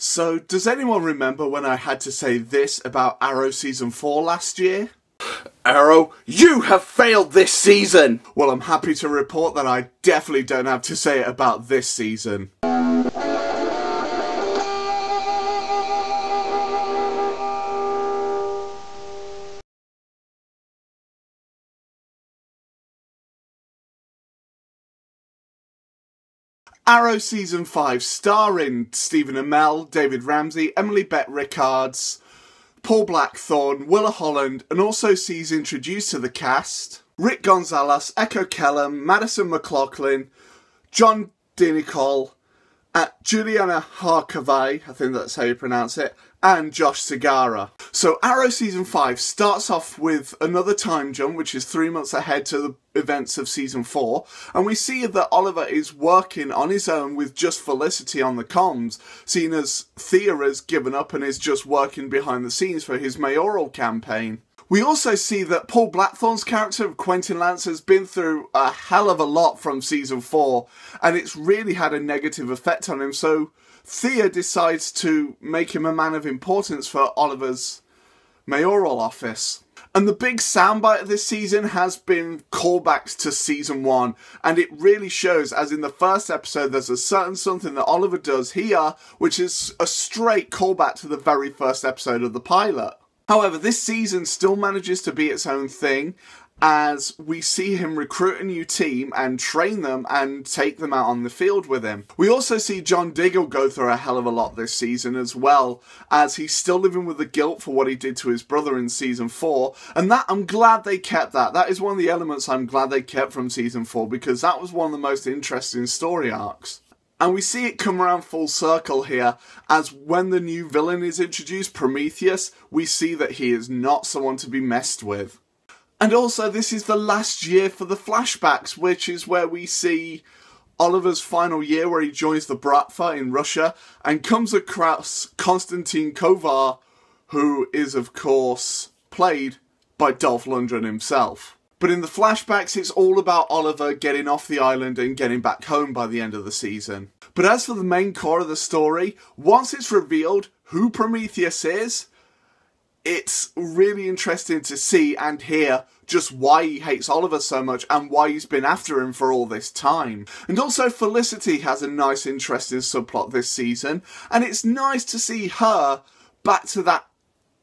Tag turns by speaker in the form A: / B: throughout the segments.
A: So, does anyone remember when I had to say this about Arrow Season 4 last year?
B: Arrow, you have failed this season!
A: Well, I'm happy to report that I definitely don't have to say it about this season. Arrow Season 5, starring Stephen Amell, David Ramsey, Emily Bett Rickards, Paul Blackthorne, Willa Holland, and also sees introduced to the cast Rick Gonzalez, Echo Kellum, Madison McLaughlin, John DiNicole, Juliana Harkavai, I think that's how you pronounce it, and Josh Segarra. So Arrow Season 5 starts off with another time jump, which is 3 months ahead to the events of Season 4, and we see that Oliver is working on his own with just Felicity on the comms, seeing as Thea has given up and is just working behind the scenes for his mayoral campaign. We also see that Paul Blackthorne's character of Quentin Lance has been through a hell of a lot from Season 4, and it's really had a negative effect on him, so Thea decides to make him a man of importance for Oliver's mayoral office. And the big soundbite of this season has been callbacks to Season 1, and it really shows, as in the first episode there's a certain something that Oliver does here, which is a straight callback to the very first episode of the pilot. However, this season still manages to be its own thing, as we see him recruit a new team and train them and take them out on the field with him. We also see John Diggle go through a hell of a lot this season as well, as he's still living with the guilt for what he did to his brother in Season 4, and that, I'm glad they kept that. That is one of the elements I'm glad they kept from Season 4, because that was one of the most interesting story arcs. And we see it come around full circle here, as when the new villain is introduced, Prometheus, we see that he is not someone to be messed with. And also, this is the last year for the flashbacks, which is where we see Oliver's final year where he joins the Bratva in Russia and comes across Konstantin Kovar, who is, of course, played by Dolph Lundgren himself. But in the flashbacks, it's all about Oliver getting off the island and getting back home by the end of the season. But as for the main core of the story, once it's revealed who Prometheus is, it's really interesting to see and hear just why he hates Oliver so much and why he's been after him for all this time. And also Felicity has a nice, interesting subplot this season, and it's nice to see her back to that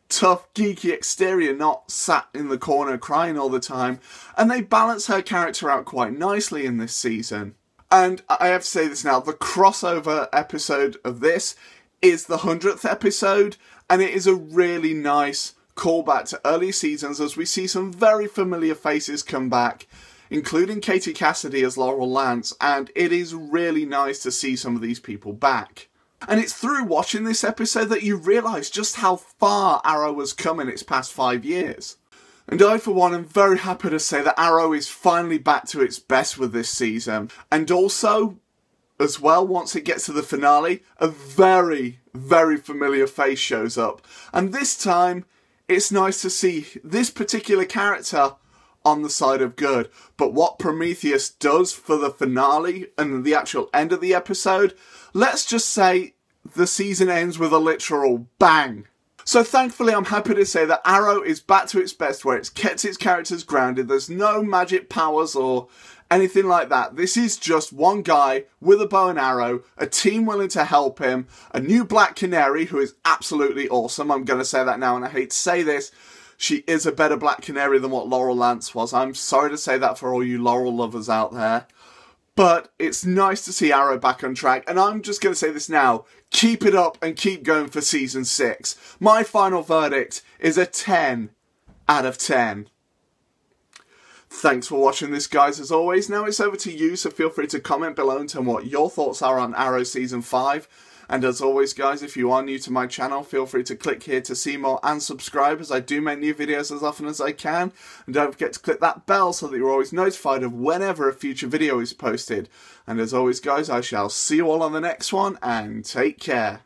A: tough, geeky exterior, not sat in the corner crying all the time, and they balance her character out quite nicely in this season. And I have to say this now, the crossover episode of this is the 100th episode, and it is a really nice callback to early seasons as we see some very familiar faces come back, including Katie Cassidy as Laurel Lance, and it is really nice to see some of these people back. And it's through watching this episode that you realise just how far Arrow has come in its past 5 years. And I, for one, am very happy to say that Arrow is finally back to its best with this season. And also, as well, once it gets to the finale, a very, very familiar face shows up. And this time, it's nice to see this particular character on the side of good. But what Prometheus does for the finale and the actual end of the episode, let's just say the season ends with a literal bang. So thankfully I'm happy to say that Arrow is back to its best, where it's kept its characters grounded. There's no magic powers or anything like that. This is just one guy with a bow and arrow, a team willing to help him, a new Black Canary who is absolutely awesome. I'm going to say that now, and I hate to say this, she is a better Black Canary than what Laurel Lance was. I'm sorry to say that for all you Laurel lovers out there. But it's nice to see Arrow back on track, and I'm just going to say this now. Keep it up and keep going for Season 6. My final verdict is a 10 out of 10. Thanks for watching this, guys, as always. Now it's over to you, so feel free to comment below and tell me what your thoughts are on Arrow Season 5. And as always, guys, if you are new to my channel, feel free to click here to see more and subscribe, as I do make new videos as often as I can. And don't forget to click that bell so that you're always notified of whenever a future video is posted. And as always, guys, I shall see you all on the next one, and take care.